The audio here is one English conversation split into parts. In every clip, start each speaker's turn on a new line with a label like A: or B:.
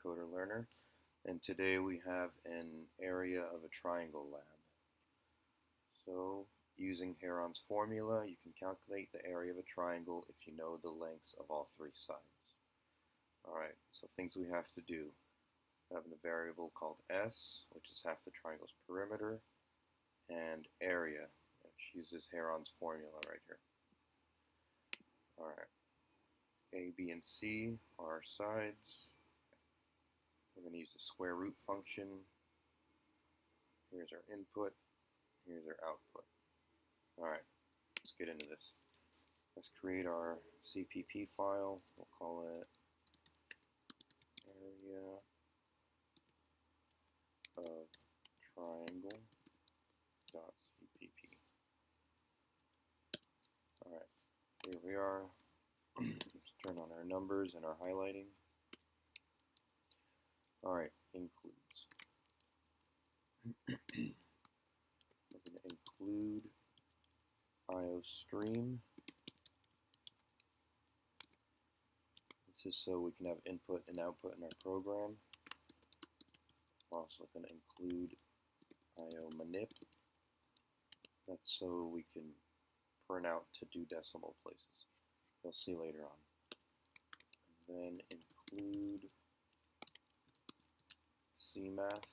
A: Coder Learner, and today we have an area of a triangle lab. So, using Heron's formula, you can calculate the area of a triangle if you know the lengths of all three sides. Alright, so things we have to do. We have a variable called S, which is half the triangle's perimeter, and area, which uses Heron's formula right here. Alright, A, B, and C are our sides. We're going to use the square root function. Here's our input. Here's our output. Alright, let's get into this. Let's create our CPP file. We'll call it area of triangle.cpp. Alright, here we are. Let's turn on our numbers and our highlighting. Alright, includes. We're going to include IOStream. This is so we can have input and output in our program. We're also going to include IOManip. That's so we can print out to do decimal places. You'll see later on. And then include CMath.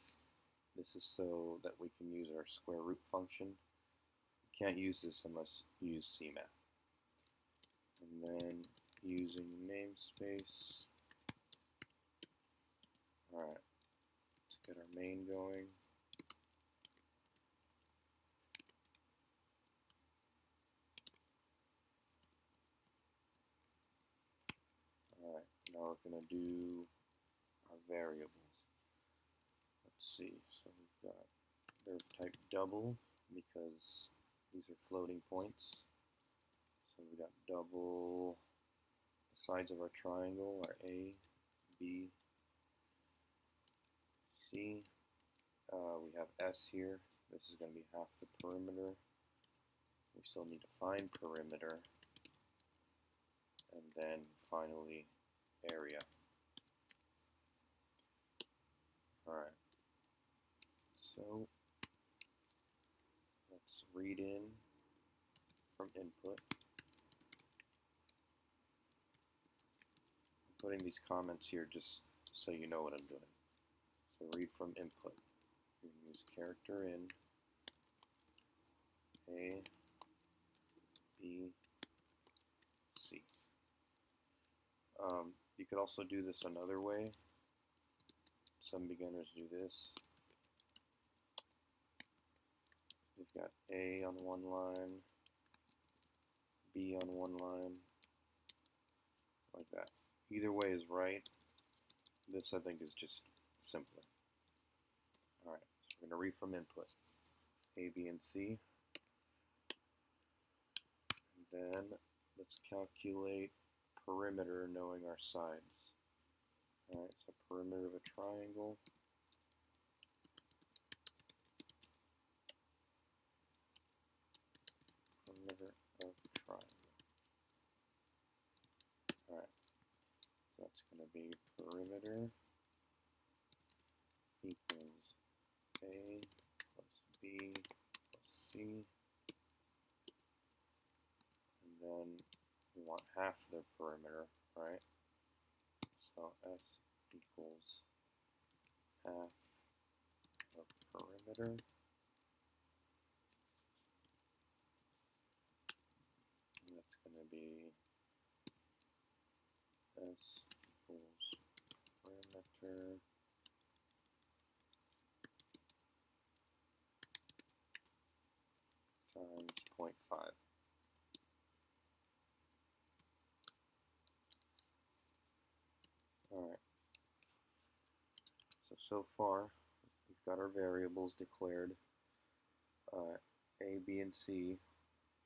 A: This is so that we can use our square root function. You can't use this unless you use CMath. And then using namespace. Alright, let's get our main going. Alright, now we're going to do our variables. Let's see, so we've got div type double because these are floating points. So we've got double, the sides of our triangle are A, B, C. We have S here. This is going to be half the perimeter. We still need to find perimeter. And then finally area. Alright. So let's read in from input. I'm putting these comments here just so you know what I'm doing. So read from input. You can use character in A, B, C. You could also do this another way. Some beginners do this. You've got A on one line, B on one line, like that. Either way is right. This, I think, is just simpler. Alright, so we're going to read from input. A, B, and C. And then let's calculate perimeter knowing our sides. Alright, so perimeter of a triangle. Perimeter of triangle. Alright, so that's going to be perimeter equals A plus B plus C. And then we want half the perimeter, right? So S equals half of perimeter. And that's going to be S equals perimeter times 0.5. Alright, so far we've got our variables declared. A, B, and C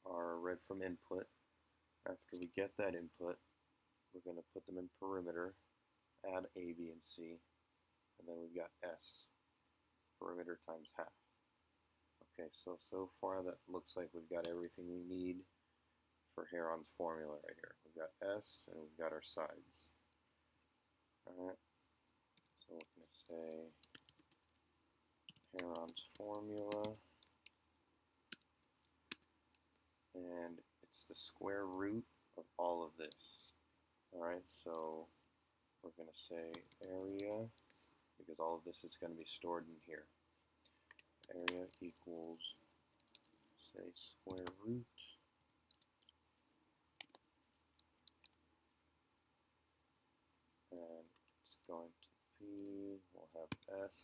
A: are read from input. After we get that input, we're going to put them in perimeter, add A, B, and C, and then we've got S, perimeter times half. Okay, so far that looks like we've got everything we need for Heron's formula right here. We've got S and we've got our sides. Alright, Heron's formula, and it's the square root of all of this. Alright, so we're going to say area, because all of this is going to be stored in here. Area equals, say, square root and it's going to be, we'll have S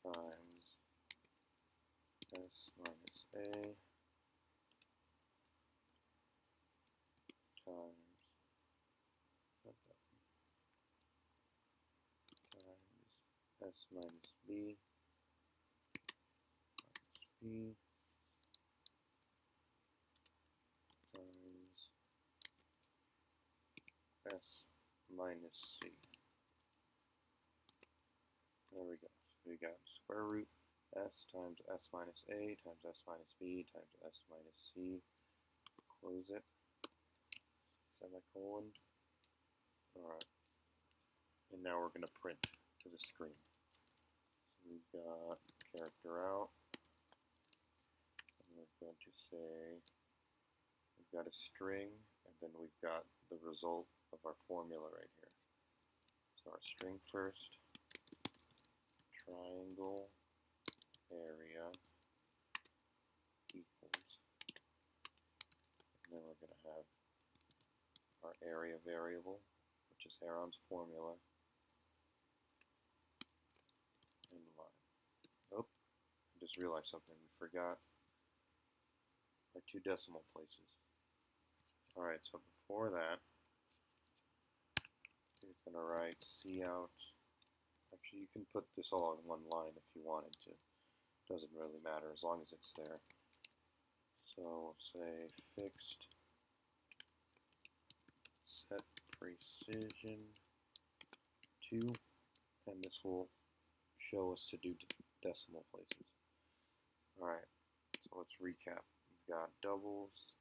A: times S minus A times S minus B times S minus C. There we go. So we got square root S times S minus A times S minus B times S minus C. Close it. Semicolon. Alright. And now we're going to print to the screen. So we've got character out. And we're going to say we've got a string, and then we've got the result of our formula right here. So our string first, triangle area equals, and then we're going to have our area variable, which is Heron's formula, and line. Oh, I just realized something. We forgot our 2 decimal places. Alright, so before that, you're going to write cout. Actually, you can put this all in one line if you wanted to. Doesn't really matter as long as it's there. So we'll say fixed set precision 2, and this will show us to do decimal places. Alright, so let's recap. We've got doubles,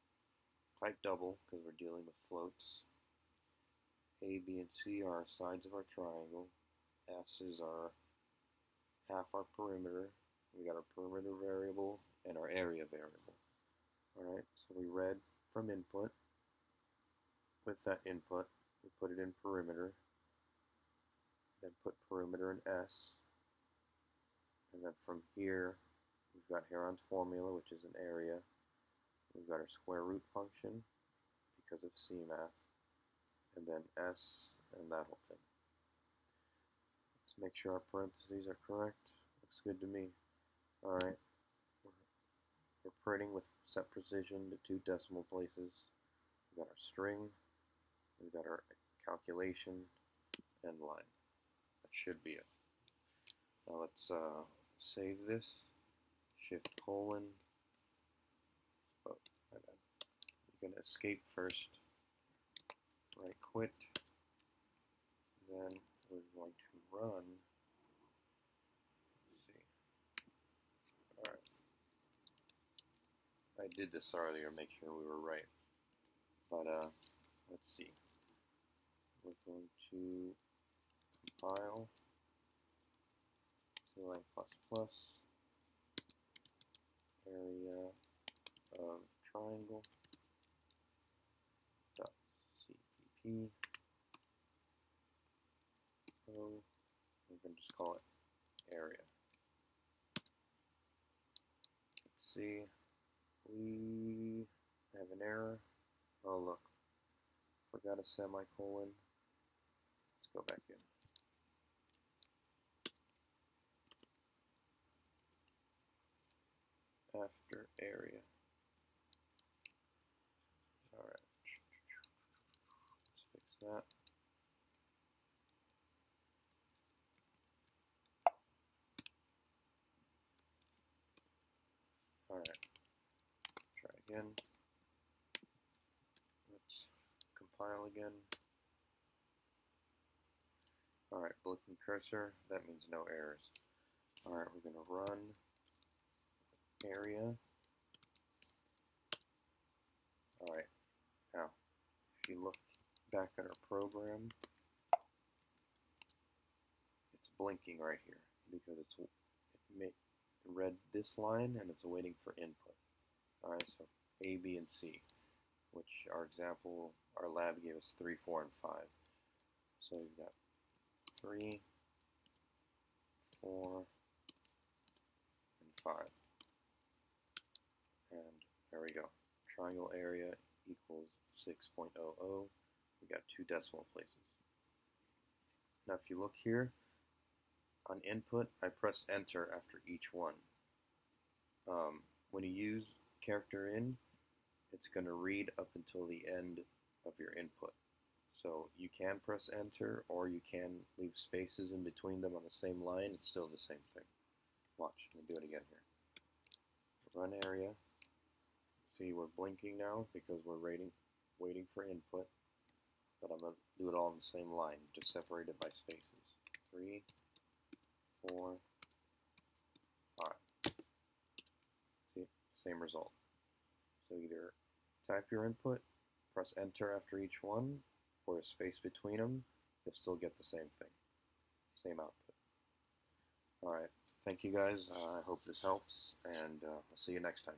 A: type double because we're dealing with floats. A, B, and C are sides of our triangle. S is our half our perimeter. We got our perimeter variable and our area variable. Alright, so we read from input. With that input, we put it in perimeter, then put perimeter in S, and then from here we've got Heron's formula, which is an area. We've got our square root function because of CMath, and then S and that whole thing. Let's make sure our parentheses are correct. Looks good to me. Alright, we're printing with set precision to 2 decimal places. We've got our string, we've got our calculation, and line. That should be it. Now let's save this. Shift colon. Oh, my bad. We're going to escape first. Right quit. Then we're going to run. Let's see. Alright. I did this earlier, make sure we were right. But let's see. We're going to compile C++ area of triangle dot cpp. We're going to just call it area. Let's see. We have an error. Oh look, forgot a semicolon. Let's go back in. After area. Alright. Let's fix that. Alright. Try again. Let's compile again. Alright, blinking cursor, that means no errors. Alright, we're going to run area. Alright, now, if you look back at our program, it's blinking right here because it read this line and it's waiting for input. Alright, so A, B, and C, which our example, our lab gave us 3, 4, and 5. So we've got 3, 4, and 5. And there we go. Triangle area equals 6.00. We got 2 decimal places. Now if you look here, on input, I press enter after each one. When you use character in, it's going to read up until the end of your input. So you can press enter, or you can leave spaces in between them on the same line. It's still the same thing. Watch, we'll do it again here. Run area. See, we're blinking now because we're waiting for input. But I'm going to do it all in the same line, just separated by spaces. 3, 4, 5. See, same result. So either type your input, press enter after each one, or a space between them, you'll still get the same thing, same output. Alright, thank you guys, I hope this helps, and I'll see you next time.